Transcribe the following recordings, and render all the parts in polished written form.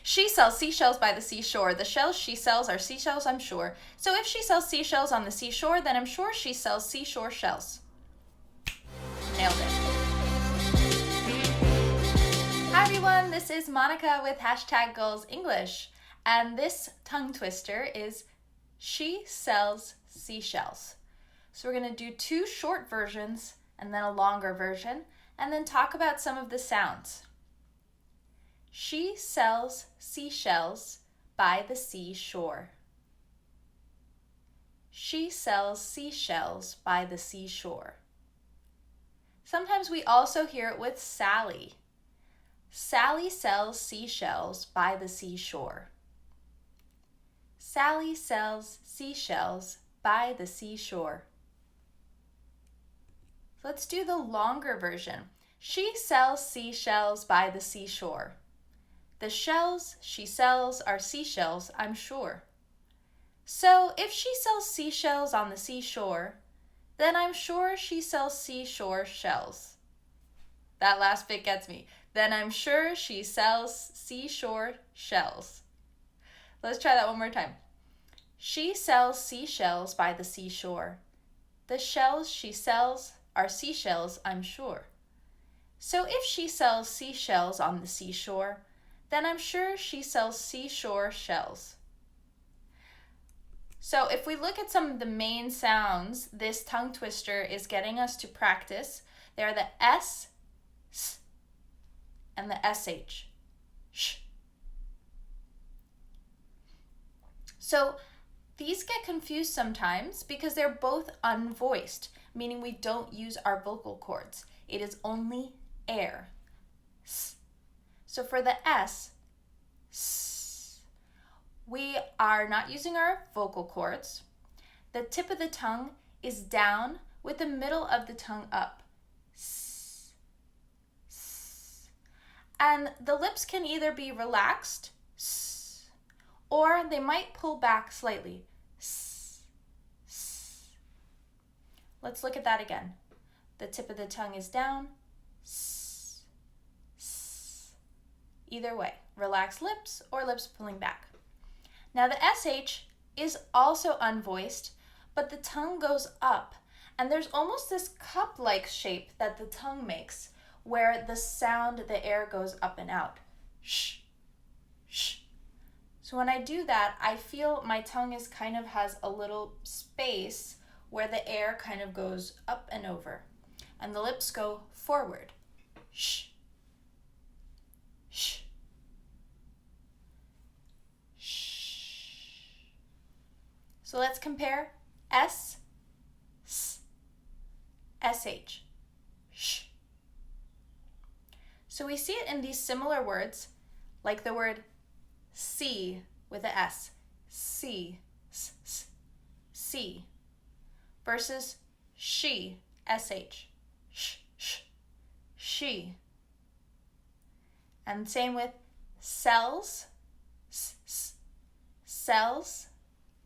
She sells seashells by the seashore. The shells she sells are seashells, I'm sure. So if she sells seashells on the seashore, then I'm sure she sells seashore shells. Nailed it. Hi everyone, this is Monica with #GoalsEnglish, and this tongue twister is she sells seashells. So we're going to do 2 short versions and then a longer version, and then talk about some of the sounds. She sells seashells by the seashore. She sells seashells by the seashore. Sometimes we also hear it with Sally. Sally sells seashells by the seashore. Sally sells seashells by the seashore. Let's do the longer version. She sells seashells by the seashore. The shells she sells are seashells, I'm sure. So if she sells seashells on the seashore, then I'm sure she sells seashore shells. That last bit gets me. Then I'm sure she sells seashore shells. Let's try that one more time. She sells seashells by the seashore. The shells she sells are seashells, I'm sure. So if she sells seashells on the seashore, then I'm sure she sells seashore shells. So if we look at some of the main sounds, this tongue twister is getting us to practice. They are the S, S, and the SH, sh. So these get confused sometimes because they're both unvoiced, meaning we don't use our vocal cords. It is only air. S. So for the S, S, we are not using our vocal cords. The tip of the tongue is down with the middle of the tongue up. S, S. And the lips can either be relaxed, S, or they might pull back slightly. S, S. Let's look at that again. The tip of the tongue is down. S, S. Either way, relaxed lips or lips pulling back. Now the SH is also unvoiced, but the tongue goes up, and there's almost this cup-like shape that the tongue makes where the sound, the air goes up and out. Sh, sh. So when I do that, I feel my tongue is kind of has a little space where the air kind of goes up and over, and the lips go forward. Sh, sh, sh. So let's compare S, S, SH, sh. So we see it in these similar words, like the word see with a S, see, s, s, see, versus she, SH, sh, sh, she. And same with sells, s, s, sells,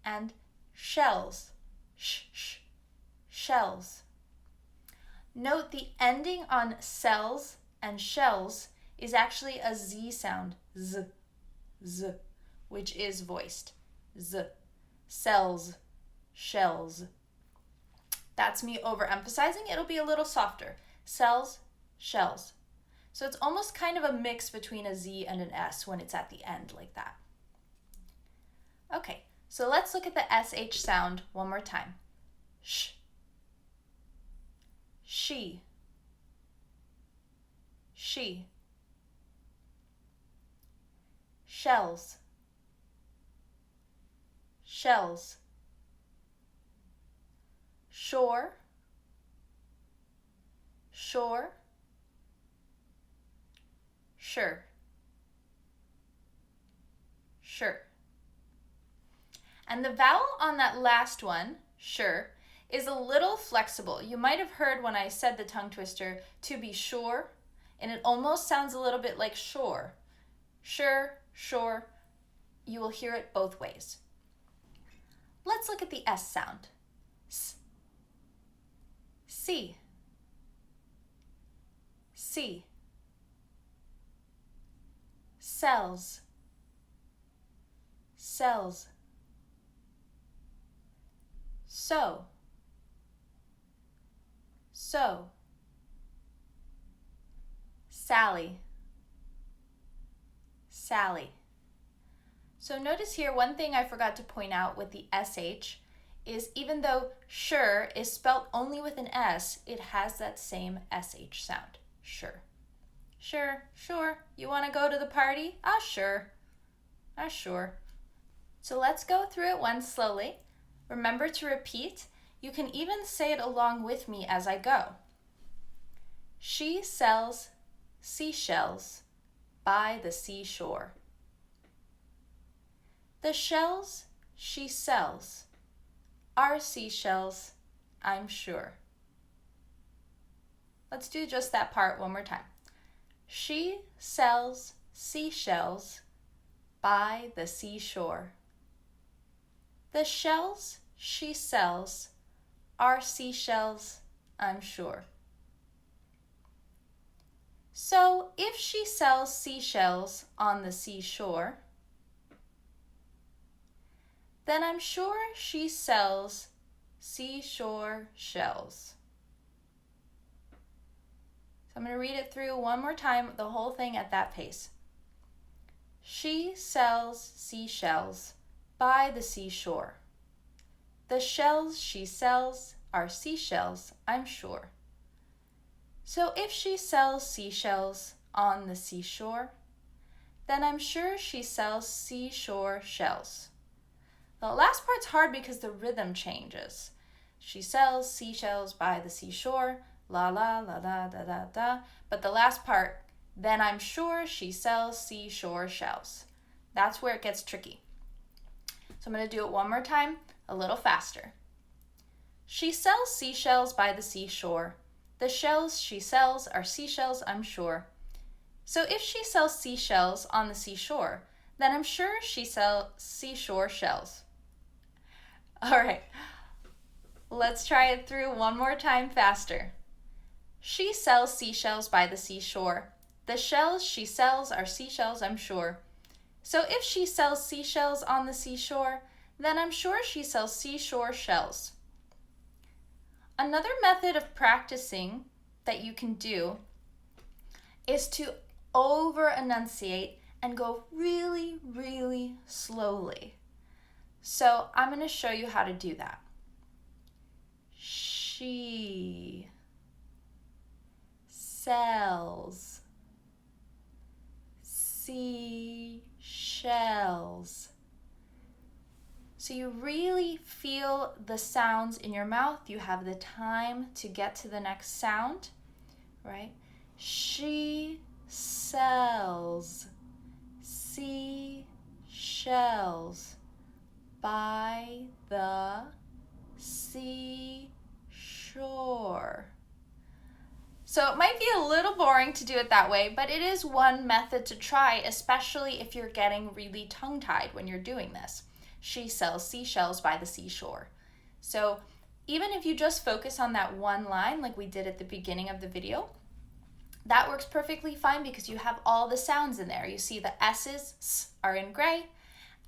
and shells, sh, sh, shells. Note the ending on sells and shells is actually a Z sound, Z, Z, which is voiced, Z, sells, shells. That's me overemphasizing. It'll be a little softer. Sells, shells. So it's almost kind of a mix between a Z and an S when it's at the end like that. Okay, so let's look at the SH sound one more time. Sh, she, she, shells, shells, shore, shore, sure, sure. And the vowel on that last one, sure, is a little flexible. You might have heard when I said the tongue twister, to be sure, and it almost sounds a little bit like shore. Sure, sure. You will hear it both ways. Let's look at the S sound. S, see, see, sells, sells. So, Sally, Sally. So notice here, one thing I forgot to point out with the SH is even though sure is spelled only with an S, it has that same SH sound, sure. Sure, sure, you want to go to the party? Sure, sure. So let's go through it once slowly. Remember to repeat. You can even say it along with me as I go. She sells seashells by the seashore. The shells she sells are seashells, I'm sure. Let's do just that part one more time. She sells seashells by the seashore. The shells she sells are seashells, I'm sure. So if she sells seashells on the seashore, then I'm sure she sells seashore shells. So I'm going to read it through one more time, the whole thing at that pace. She sells seashells by the seashore. The shells she sells are seashells, I'm sure. So if she sells seashells on the seashore, then I'm sure she sells seashore shells. The last part's hard because the rhythm changes. She sells seashells by the seashore, la la la la da da da. But the last part, then I'm sure she sells seashore shells. That's where it gets tricky. So I'm going to do it one more time, a little faster. She sells seashells by the seashore. The shells she sells are seashells, I'm sure. So if she sells seashells on the seashore, then I'm sure she sells seashore shells. All right, let's try it through one more time faster. She sells seashells by the seashore. The shells she sells are seashells, I'm sure. So if she sells seashells on the seashore, then I'm sure she sells seashore shells. Another method of practicing that you can do is to over-enunciate and go really, really slowly. So I'm going to show you how to do that. She sells seashells. So you really feel the sounds in your mouth. You have the time to get to the next sound, right? She sells seashells by the seashore. So it might be a little boring to do it that way, but it is one method to try, especially if you're getting really tongue-tied when you're doing this. She sells seashells by the seashore. So even if you just focus on that one line like we did at the beginning of the video, that works perfectly fine because you have all the sounds in there. You see the S's, S, are in gray,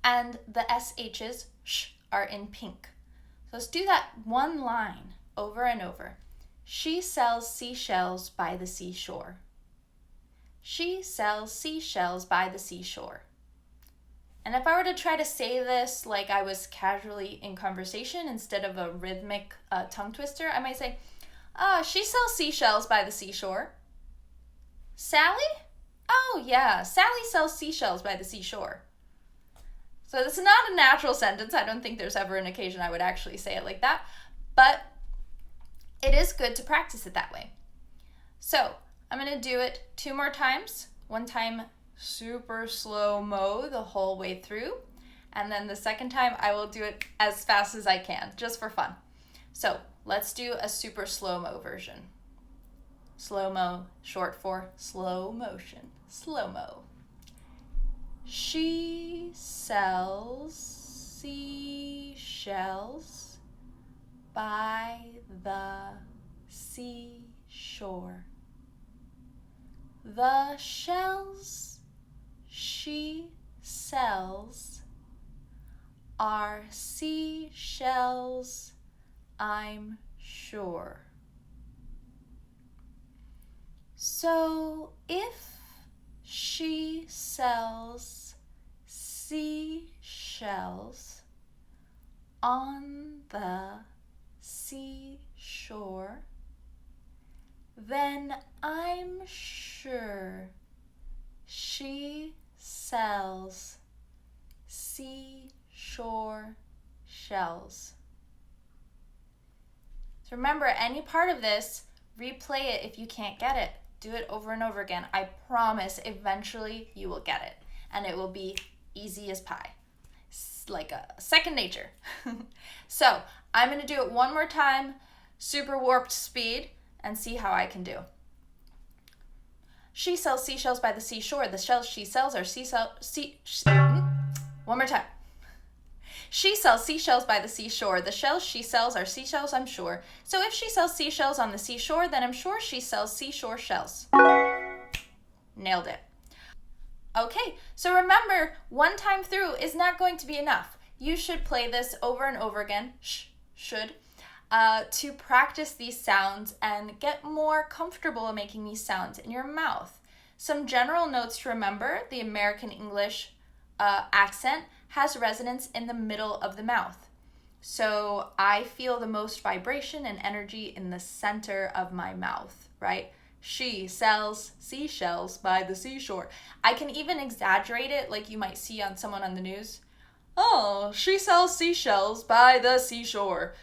and the SH's, sh, are in pink. So let's do that one line over and over. She sells seashells by the seashore. She sells seashells by the seashore. And if I were to try to say this like I was casually in conversation instead of a rhythmic tongue twister, I might say, she sells seashells by the seashore. Sally? Oh yeah, Sally sells seashells by the seashore. So this is not a natural sentence. I don't think there's ever an occasion I would actually say it like that, but it is good to practice it that way. So I'm going to do it 2 more times. One time super slow-mo the whole way through, and then the second time I will do it as fast as I can, just for fun. So let's do a super slow-mo version. Slow-mo, short for slow motion. Slow-mo. She sells seashells by the seashore. The shells she sells are seashells, I'm sure. So if she sells seashells on the seashore, then I'm sure she sells seashore shells. So remember, any part of this, replay it if you can't get it. Do it over and over again. I promise eventually you will get it, and it will be easy as pie. It's like a second nature. So I'm going to do it one more time, super warped speed, and see how I can do. She sells seashells by the seashore. The shells she sells are one more time. She sells seashells by the seashore. The shells she sells are seashells, I'm sure. So if she sells seashells on the seashore, then I'm sure she sells seashore shells. Nailed it. Okay, so remember, one time through is not going to be enough. You should play this over and over again, to practice these sounds and get more comfortable making these sounds in your mouth. Some general notes to remember: the American English accent has resonance in the middle of the mouth. So I feel the most vibration and energy in the center of my mouth, right? She sells seashells by the seashore. I can even exaggerate it, like you might see on someone on the news. Oh, she sells seashells by the seashore.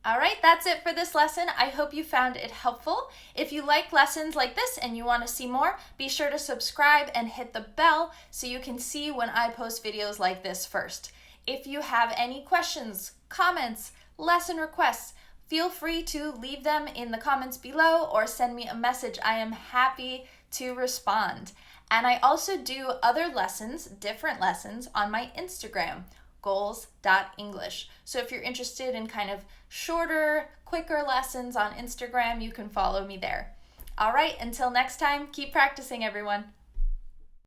All right, that's it for this lesson. I hope you found it helpful. If you like lessons like this and you want to see more, be sure to subscribe and hit the bell so you can see when I post videos like this first. If you have any questions, comments, lesson requests, feel free to leave them in the comments below or send me a message. I am happy to respond. And I also do other lessons, different lessons, on my Instagram, goals.english. So if you're interested in kind of shorter, quicker lessons on Instagram, you can follow me there. All right, until next time, keep practicing, everyone.